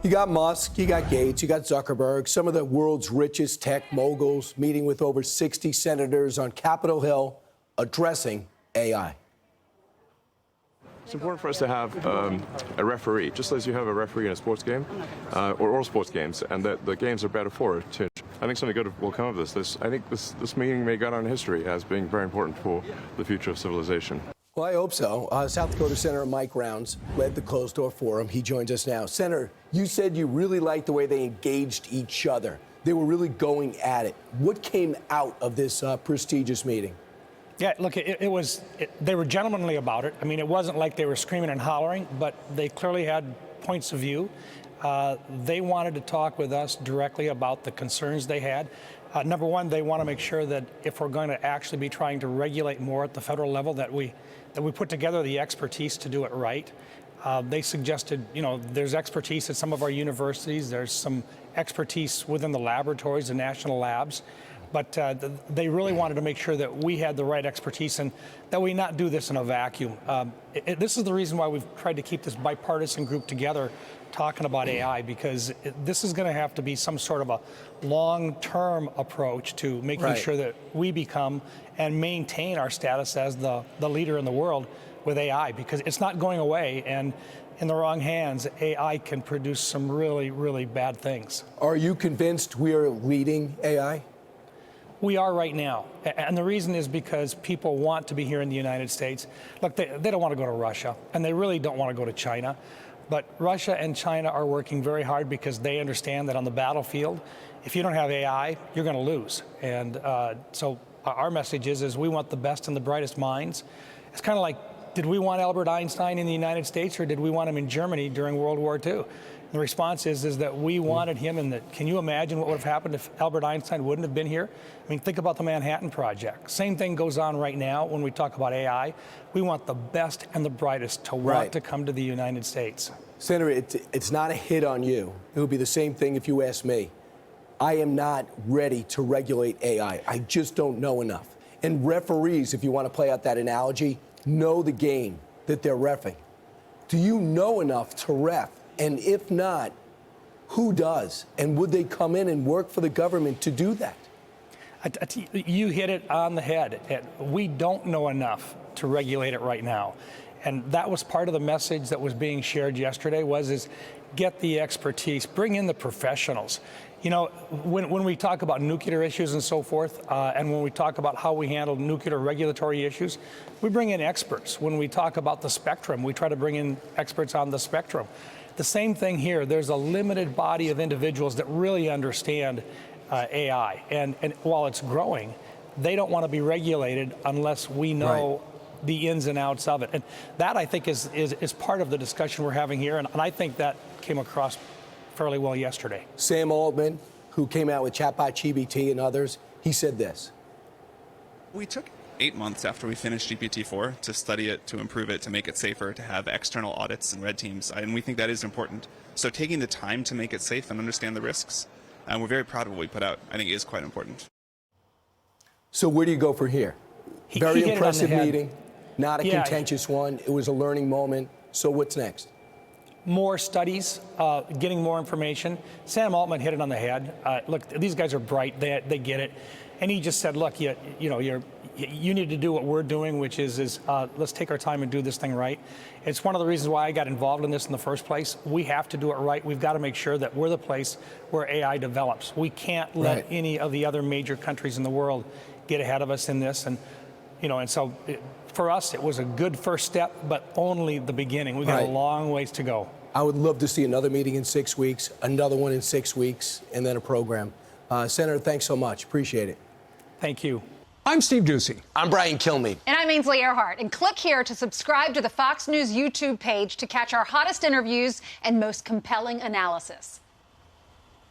You got Musk, you got Gates, you got Zuckerberg, some of the world's richest tech moguls meeting with over 60 senators on Capitol Hill addressing AI. It's important for us to have a referee, just as you have a referee in a sports game, or all sports games, and that the games are better for it. I think something good will come of this. I think this meeting may go down in history as being very important for the future of civilization. Well, I hope so. South Dakota Senator Mike Rounds led the closed-door forum. He joins us now. Senator, you said you really liked the way they engaged each other. They were really going at it. What came out of this prestigious meeting? Yeah, look, they were gentlemanly about it. I mean, it wasn't like they were screaming and hollering, but they clearly had points of view. They wanted to talk with us directly about the concerns they had. Number one, they want to make sure that if we're going to actually be trying to regulate more at the federal level, that we put together the expertise to do it right. They suggested, there's expertise at some of our universities. There's some expertise within the laboratories, the national labs. But they really wanted to make sure that we had the right expertise and that we not do this in a vacuum. This is the reason why we've tried to keep this bipartisan group together talking about AI, because this is going to have to be some sort of a long-term approach to making sure that we become and maintain our status as the leader in the world with AI, because it's not going away, and in the wrong hands, AI can produce some really, really bad things. Are you convinced we are leading AI? We are right now, and the reason is because people want to be here in the United States. Look, they don't want to go to Russia, and they really don't want to go to China. But Russia and China are working very hard because they understand that on the battlefield, if you don't have AI, you're going to lose. And so our message is we want the best and the brightest minds. It's kind of like, did we want Albert Einstein in the United States, or did we want him in Germany during World War II? The response is that we wanted him, and that, can you imagine what would have happened if Albert Einstein wouldn't have been here? I mean, think about the Manhattan Project. Same thing goes on right now when we talk about AI. We want the best and the brightest to want to come to the United States. Senator, it's not a hit on you. It would be the same thing if you asked me. I am not ready to regulate AI. I just don't know enough. And referees, if you want to play out that analogy, know the game that they're reffing. Do you know enough to ref? And if not, who does? And would they come in and work for the government to do that? You hit it on the head. We don't know enough to regulate it right now. And that was part of the message that was being shared yesterday is get the expertise, bring in the professionals. When we talk about nuclear issues and so forth, and when we talk about how we handle nuclear regulatory issues, we bring in experts. When we talk about the spectrum, we try to bring in experts on the spectrum. The same thing here. There's a limited body of individuals that really understand AI. And while it's growing, they don't want to be regulated unless we know the ins and outs of it. And that, I think, is part of the discussion we're having here. And I think that came across fairly well yesterday. Sam Altman, who came out with ChatGPT and others, he said this. We took 8 months after we finished GPT-4 to study it, to improve it, to make it safer, to have external audits and red teams, and we think that is important. So taking the time to make it safe and understand the risks, and we're very proud of what we put out, I think is quite important. So where do you go from here? Very impressive meeting, not a contentious one. It was a learning moment. So what's next? More studies, getting more information. Sam Altman hit it on the head. Look, these guys are bright. They get it. And he just said, look, you need to do what we're doing, which is let's take our time and do this thing right. It's one of the reasons why I got involved in this in the first place. We have to do it right. We've got to make sure that we're the place where AI develops. We can't let any of the other major countries in the world get ahead of us in this. And so for us, it was a good first step, but only the beginning. We've got a long ways to go. I would love to see another meeting in 6 weeks, another one in 6 weeks, and then a program. Senator, thanks so much. Appreciate it. Thank you. I'm Steve Ducey. I'm Brian Kilmeade. And I'm Ainsley Earhart. And click here to subscribe to the Fox News YouTube page to catch our hottest interviews and most compelling analysis.